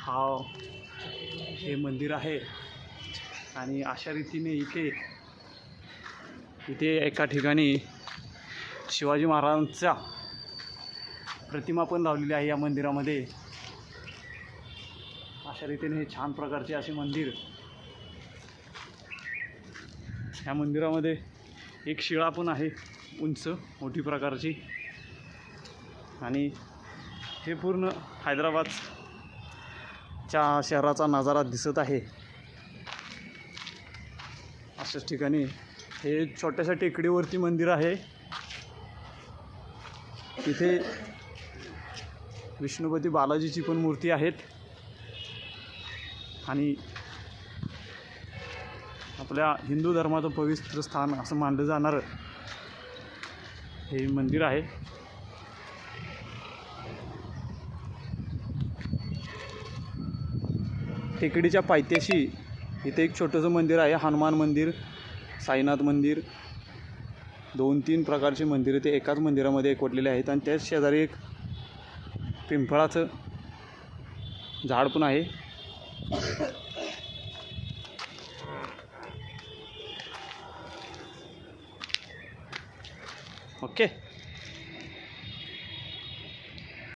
हा हे मंदिर आहे आणि अशा रीतीने इथे एका ठिकाणी शिवाजी महाराजांचा प्रतिमा पण लावलेली आहे या मंदिरामध्ये। अशा रीतीने हे छान प्रकारचे असे मंदिर। ह्या मंदिरामध्ये एक शिळा पण आहे उंच मोठी प्रकारची आणि हे पूर्ण हैदराबादच्या शहराचा नजारा दिसत आहे। अशाच ठिकाणी हे छोट्याशा टेकडीवरती मंदिर आहे। तिथे विष्णुपती बालाजीची पण मूर्ती आहेत आणि आपल्या हिंदू धर्माचं पवित्र स्थान असं मानलं जाणारं हे मंदिर आहे। टेकडीच्या पायथ्याशी इथे एक छोटंसं मंदिर आहे, हनुमान मंदिर, साईनाथ मंदिर, 2-3 प्रकारचे मंदिरं ते एकाच मंदिरामध्ये एकवटलेले आहेत आणि त्याच शेजारी एक पिंपळाचं झाड पण आहे। ओके।